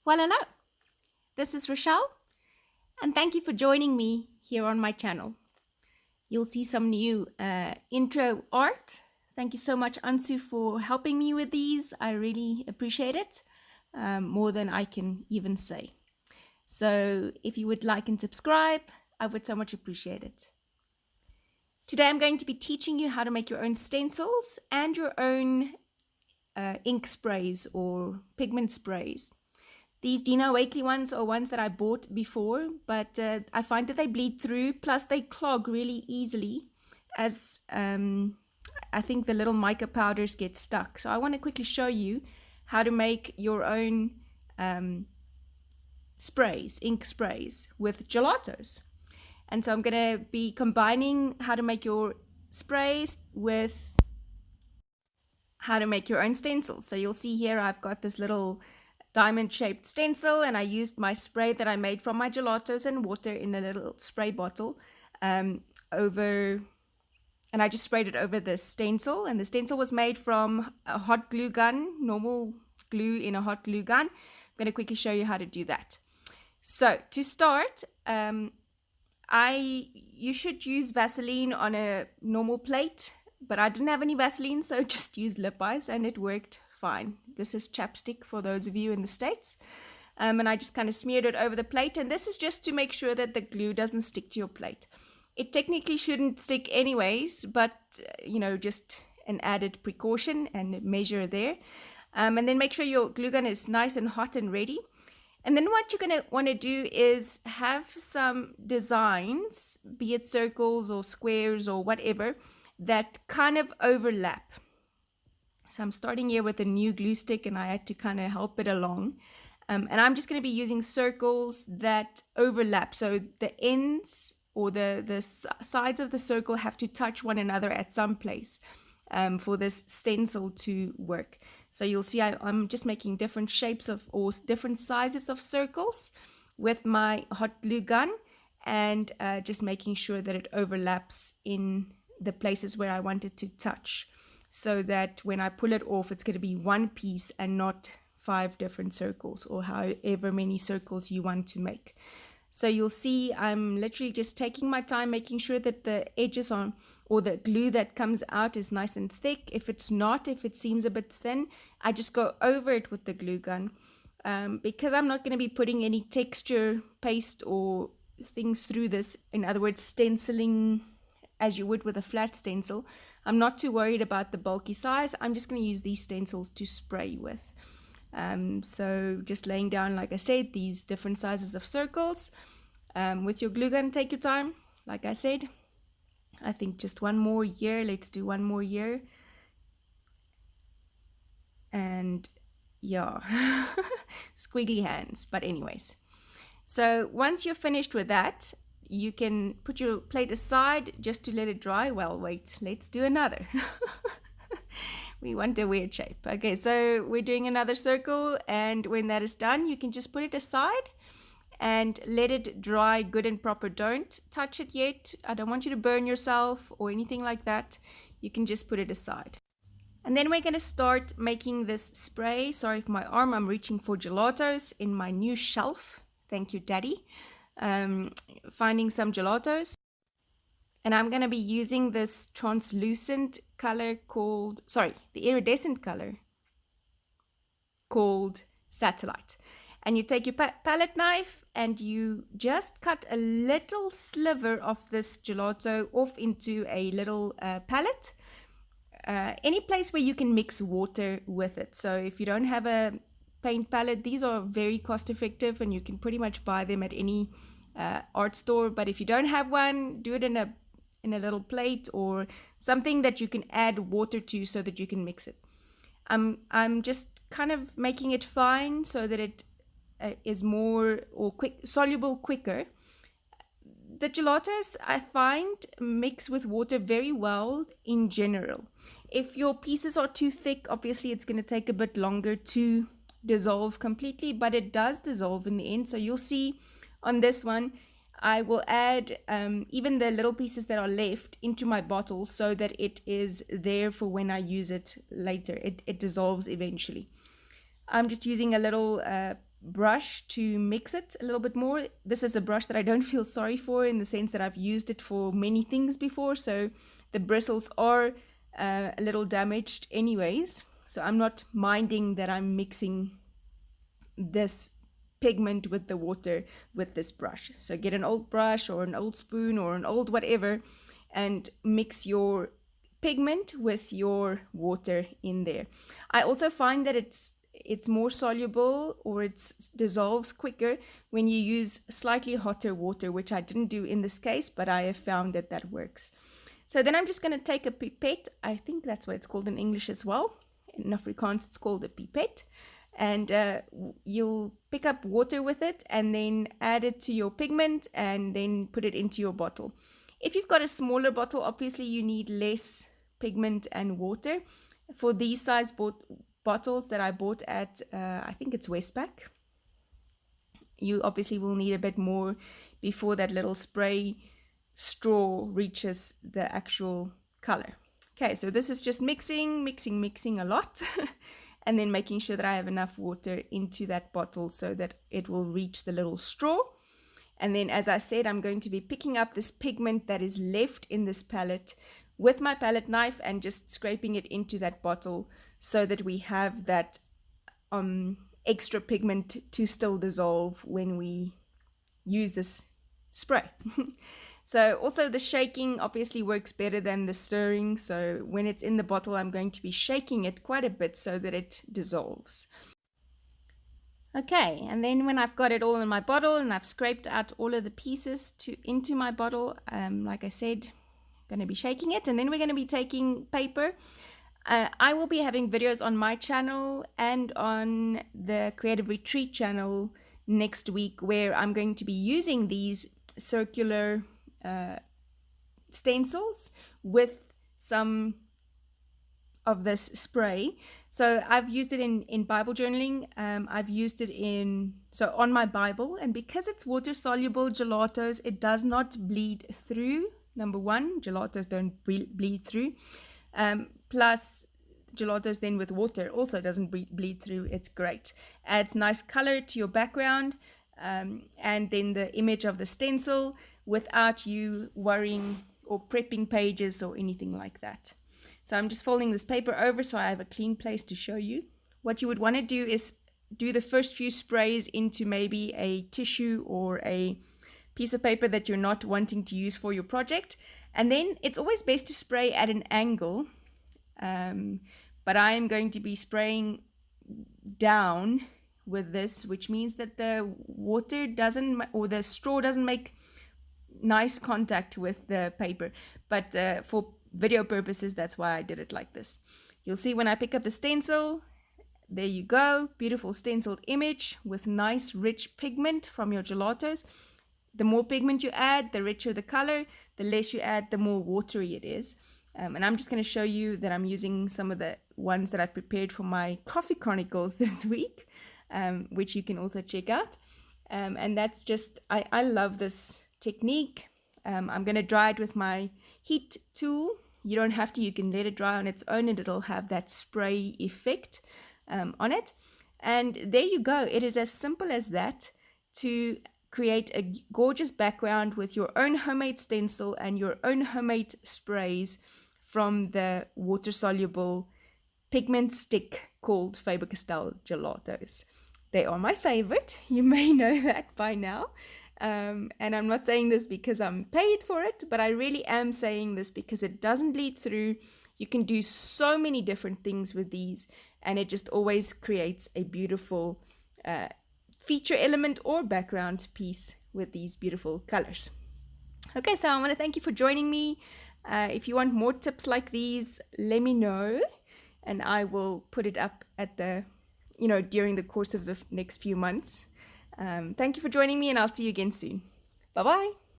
Well, hello, this is Rochelle, and thank you for joining me here on my channel. You'll see some new intro art. Thank you so much, Ansu, for helping me with these. I really appreciate it, more than I can even say. So if you would like and subscribe, I would so much appreciate it. Today I'm going to be teaching you how to make your own stencils and your own ink sprays or pigment sprays. These Dina Wakley ones are ones that I bought before, but I find that they bleed through, plus they clog really easily as I think the little mica powders get stuck. So I want to quickly show you how to make your own sprays, ink sprays with gelatos. And so I'm going to be combining how to make your sprays with how to make your own stencils. So you'll see here I've got this little diamond shaped stencil, and I used my spray that I made from my gelatos and water in a little spray bottle over, and I just sprayed it over the stencil. And the stencil was made from a hot glue gun, normal glue in a hot glue gun. I'm going to quickly show you how to do that. So to start, you should use Vaseline on a normal plate, but I didn't have any Vaseline, so just used lip eyes and it worked fine. This is chapstick for those of you in the States. And I just kind of smeared it over the plate, and this is just to make sure that the glue doesn't stick to your plate. It technically shouldn't stick anyways, but you know, just an added precaution and measure there. And then make sure your glue gun is nice and hot and ready. And then what you're going to want to do is have some designs, be it circles or squares or whatever, that kind of overlap. So I'm starting here with a new glue stick, and I had to kind of help it along. And I'm just going to be using circles that overlap. So the ends or the sides of the circle have to touch one another at some place for this stencil to work. So you'll see I'm just making different shapes or different sizes of circles with my hot glue gun, and just making sure that it overlaps in the places where I want it to touch, so that when I pull it off, it's going to be one piece and not 5 different circles, or however many circles you want to make. So you'll see I'm literally just taking my time, making sure that the edges on, or the glue that comes out, is nice and thick. If it's not, if it seems a bit thin, I just go over it with the glue gun, because I'm not going to be putting any texture paste or things through this. In other words, stenciling as you would with a flat stencil. I'm not too worried about the bulky size. I'm just going to use these stencils to spray with. So just laying down, like I said, these different sizes of circles with your glue gun. Take your time, like I said. I think just one more year. Let's do one more year. And yeah, squiggly hands. But anyways, so once you're finished with that, you can put your plate aside just to let it dry. Well, wait, let's do another. We want a weird shape. Okay, so we're doing another circle, and when that is done, you can just put it aside and let it dry good and proper. Don't touch it yet. I don't want you to burn yourself or anything like that. You can just put it aside. And then we're going to start making this spray. Sorry for my arm, I'm reaching for gelatos in my new shelf. Thank you, Daddy. Finding some gelatos, and I'm going to be using this translucent color called, the iridescent color called Satellite. And you take your palette knife and you just cut a little sliver of this gelato off into a little palette, any place where you can mix water with it. So if you don't have a paint palette, these are very cost effective, and you can pretty much buy them at any art store. But if you don't have one, do it in a little plate or something that you can add water to so that you can mix it. I'm just kind of making it fine so that it is more soluble quicker. The gelatos, I find, mix with water very well in general. If your pieces are too thick, obviously it's going to take a bit longer to dissolve completely, but it does dissolve in the end. So you'll see on this one, I will add even the little pieces that are left into my bottle so that it is there for when I use it later. It dissolves eventually. I'm just using a little brush to mix it a little bit more. This is a brush that I don't feel sorry for, in the sense that I've used it for many things before, so the bristles are a little damaged anyways, so I'm not minding that I'm mixing this pigment with the water with this brush. So get an old brush or an old spoon or an old whatever and mix your pigment with your water in there. I also find that it's more soluble, or it dissolves quicker when you use slightly hotter water, which I didn't do in this case, but I have found that that works. So then I'm just going to take a pipette. I think that's what it's called in English as well. In Afrikaans it's called a pipette. And you'll pick up water with it and then add it to your pigment and then put it into your bottle. If you've got a smaller bottle, obviously you need less pigment and water. For these size bottles that I bought at, I think it's Westpac, you obviously will need a bit more before that little spray straw reaches the actual color. Okay, so this is just mixing a lot and then making sure that I have enough water into that bottle so that it will reach the little straw. And then, as I said, I'm going to be picking up this pigment that is left in this palette with my palette knife and just scraping it into that bottle so that we have that extra pigment to still dissolve when we use this spray. So also the shaking obviously works better than the stirring. So when it's in the bottle, I'm going to be shaking it quite a bit so that it dissolves. Okay, and then when I've got it all in my bottle and I've scraped out all of the pieces into my bottle, like I said, I'm going to be shaking it, and then we're going to be taking paper. I will be having videos on my channel and on the Creative Retreat channel next week where I'm going to be using these circular stencils with some of this spray. So I've used it in Bible journaling. I've used it on my Bible, and because it's water soluble gelatos, it does not bleed through. Number one, gelatos don't bleed through. Plus gelatos then with water also doesn't bleed through. It's great. Adds nice color to your background, and then the image of the stencil without you worrying or prepping pages or anything like that. So I'm just folding this paper over so I have a clean place to show you. What you would want to do is do the first few sprays into maybe a tissue or a piece of paper that you're not wanting to use for your project. And then it's always best to spray at an angle. But I am going to be spraying down with this, which means that the water doesn't, or the straw doesn't make nice contact with the paper. But for video purposes, that's why I did it like this. You'll see when I pick up the stencil, there you go, beautiful stenciled image with nice rich pigment from your gelatos. The more pigment you add, the richer the color. The less you add, the more watery it is. And I'm just going to show you that I'm using some of the ones that I've prepared for my Coffee Chronicles this week, which you can also check out. And that's just, I love this technique. I'm going to dry it with my heat tool. You don't have to, you can let it dry on its own and it'll have that spray effect on it. And there you go. It is as simple as that to create a gorgeous background with your own homemade stencil and your own homemade sprays from the water-soluble pigment stick called Faber-Castell Gelatos. They are my favorite. You may know that by now. And I'm not saying this because I'm paid for it, but I really am saying this because it doesn't bleed through. You can do so many different things with these, and it just always creates a beautiful feature element or background piece with these beautiful colors. Okay, so I want to thank you for joining me. If you want more tips like these, let me know, and I will put it up at the, during the course of the next few months. Thank you for joining me, and I'll see you again soon. Bye-bye.